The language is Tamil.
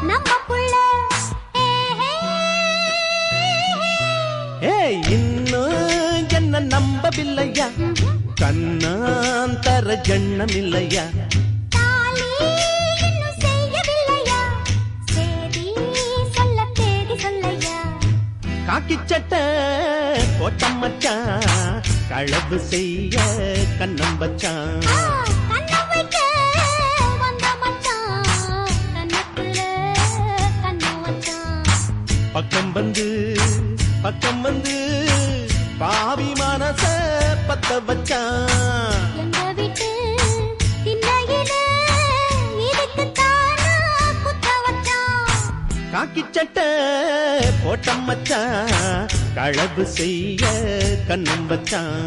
நம்ம புள்ள. ஏய் இன்னும் என்ன நம்பவில்லையா, கண்ணாந்தர ஜண்ணம் இல்லையா, தாலி இன்னும் செய்யவில்லையா, சேதி சொல்ல தேடி சொல்லையா. காக்கி சட்டை போட்டம் மச்சான், களவு செய்ய கண்ணம் வச்சான். கண்ணம் வைக்க வந்த மச்சான், கண்ணத்துல கண்ணம் வச்சான். பக்கம் வந்து பாவி மனச பத்த வச்சான். எங்க வீட்டு திண்ணையில இதுக்குத்தானா குத்த வச்சான். காக்கி சட்டை போட்டம் மச்சான், களவு செய்ய கண்ணம் வச்சான்.